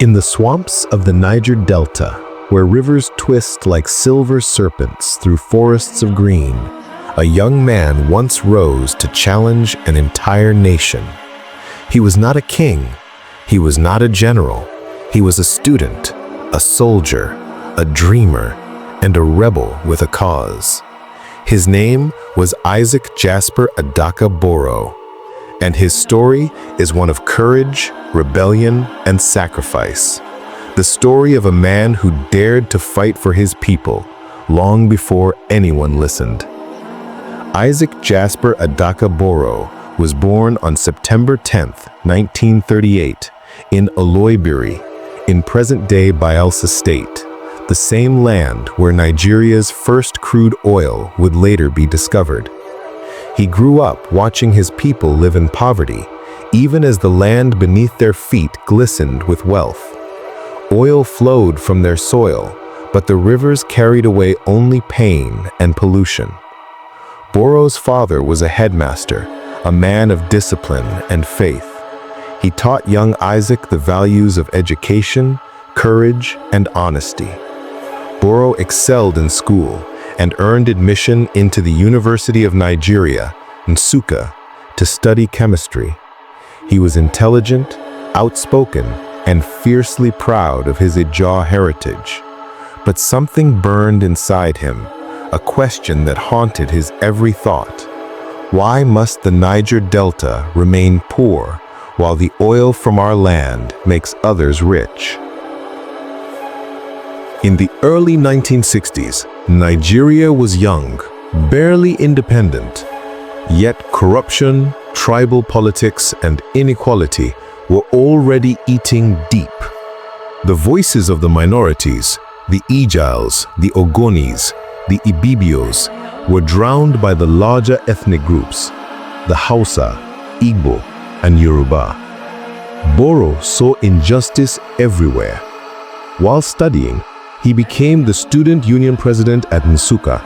In the swamps of the Niger Delta, where rivers twist like silver serpents through forests of green, a young man once rose to challenge an entire nation. He was not a king, he was not a general, he was a student, a soldier, a dreamer, and a rebel with a cause. His name was Isaac Jasper Adaka Boro, and his story is one of courage, rebellion, and sacrifice. The story of a man who dared to fight for his people long before anyone listened. Isaac Jasper Adaka Boro was born on September 10, 1938, in Oloibiri, in present-day Bayelsa State, the same land where Nigeria's first crude oil would later be discovered. He grew up watching his people live in poverty, even as the land beneath their feet glistened with wealth. Oil flowed from their soil, but the rivers carried away only pain and pollution. Boro's father was a headmaster, a man of discipline and faith. He taught young Isaac the values of education, courage, and honesty. Boro excelled in school and earned admission into the University of Nigeria, Nsukka, to study chemistry. He was intelligent, outspoken, and fiercely proud of his Ijaw heritage. But something burned inside him, a question that haunted his every thought. Why must the Niger Delta remain poor while the oil from our land makes others rich? In the early 1960s, Nigeria was young, barely independent. Yet corruption, tribal politics, and inequality were already eating deep. The voices of the minorities, the Ijaws, the Ogonis, the Ibibios, were drowned by the larger ethnic groups, the Hausa, Igbo, and Yoruba. Boro saw injustice everywhere. While studying, he became the student union president at Nsukka.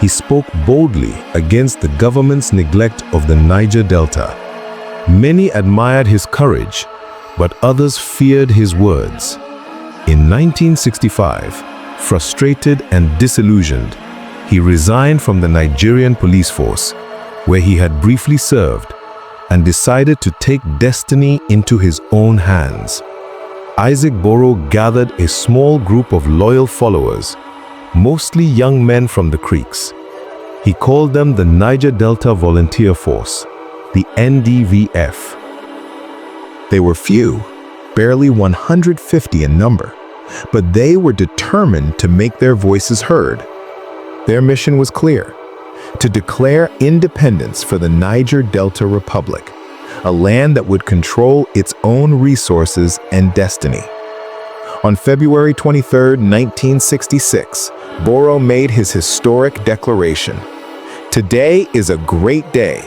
He spoke boldly against the government's neglect of the Niger Delta. Many admired his courage, but others feared his words. In 1965, frustrated and disillusioned, he resigned from the Nigerian police force, where he had briefly served, and decided to take destiny into his own hands. Isaac Boro gathered a small group of loyal followers, mostly young men from the creeks. He called them the Niger Delta Volunteer Force, the NDVF. They were few, barely 150 in number, but they were determined to make their voices heard. Their mission was clear: to declare independence for the Niger Delta Republic, a land that would control its own resources and destiny. On February 23, 1966, Boro made his historic declaration. Today is a great day,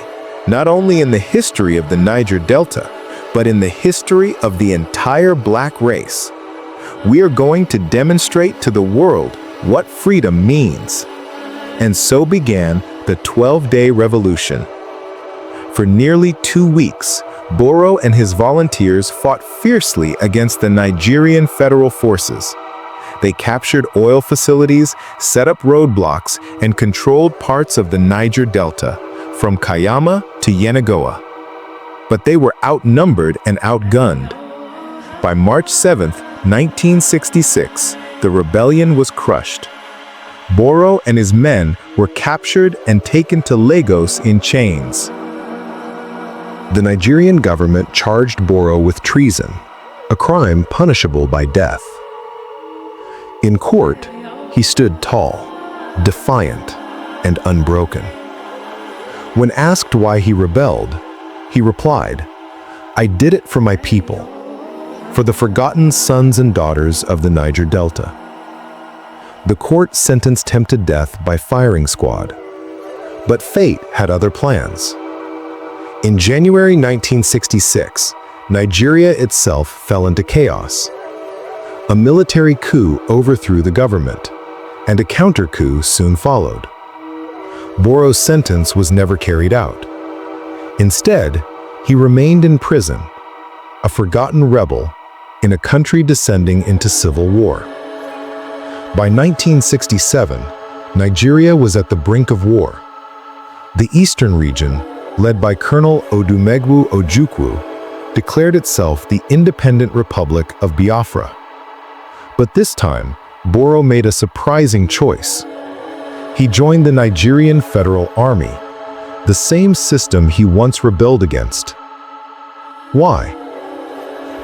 not only in the history of the Niger Delta, but in the history of the entire black race. We are going to demonstrate to the world what freedom means. And so began the 12-day revolution. For nearly 2 weeks, Boro and his volunteers fought fiercely against the Nigerian federal forces. They captured oil facilities, set up roadblocks, and controlled parts of the Niger Delta, from Kayama to Yenagoa. But they were outnumbered and outgunned. By March 7, 1966, the rebellion was crushed. Boro and his men were captured and taken to Lagos in chains. The Nigerian government charged Boro with treason, a crime punishable by death. In court, he stood tall, defiant, and unbroken. When asked why he rebelled, he replied, "I did it for my people, for the forgotten sons and daughters of the Niger Delta." The court sentenced him to death by firing squad, but fate had other plans. In January 1966, Nigeria itself fell into chaos. A military coup overthrew the government, and a counter-coup soon followed. Boro's sentence was never carried out. Instead, he remained in prison, a forgotten rebel in a country descending into civil war. By 1967, Nigeria was at the brink of war. The eastern region, led by Colonel Odumegwu Ojukwu, declared itself the independent Republic of Biafra. But this time, Boro made a surprising choice. He joined the Nigerian Federal Army, the same system he once rebelled against. Why?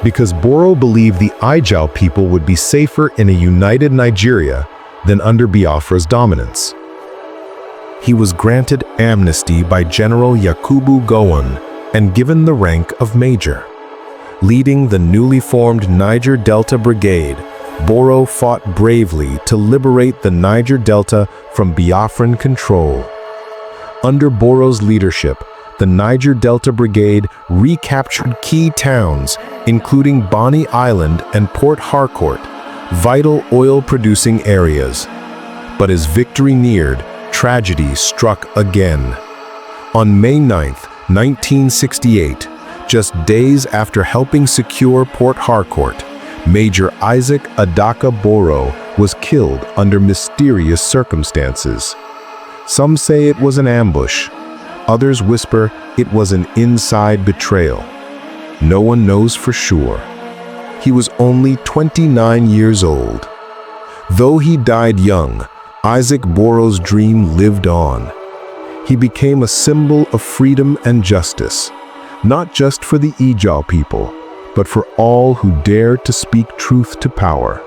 Because Boro believed the Ijaw people would be safer in a united Nigeria than under Biafra's dominance. He was granted amnesty by General Yakubu Gowon and given the rank of major. Leading the newly formed Niger Delta Brigade, Boro fought bravely to liberate the Niger Delta from Biafran control. Under Boro's leadership, the Niger Delta Brigade recaptured key towns, including Bonny Island and Port Harcourt, vital oil-producing areas. But as victory neared, tragedy struck again. On May 9, 1968, just days after helping secure Port Harcourt, Major Isaac Adaka Boro was killed under mysterious circumstances. Some say it was an ambush. Others whisper it was an inside betrayal. No one knows for sure. He was only 29 years old. Though he died young, Isaac Boro's dream lived on. He became a symbol of freedom and justice, not just for the Ijaw people, but for all who dare to speak truth to power.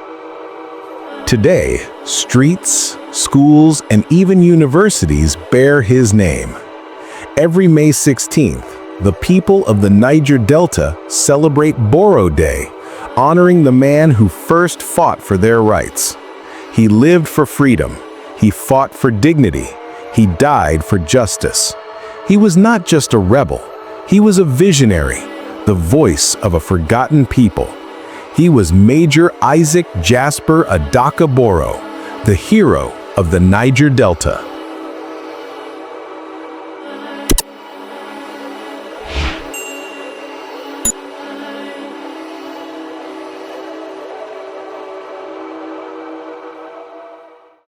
Today, streets, schools, and even universities bear his name. Every May 16th, the people of the Niger Delta celebrate Boro Day, honoring the man who first fought for their rights. He lived for freedom. He fought for dignity. He died for justice. He was not just a rebel. He was a visionary, the voice of a forgotten people. He was Major Isaac Jasper Adaka Boro, the hero of the Niger Delta.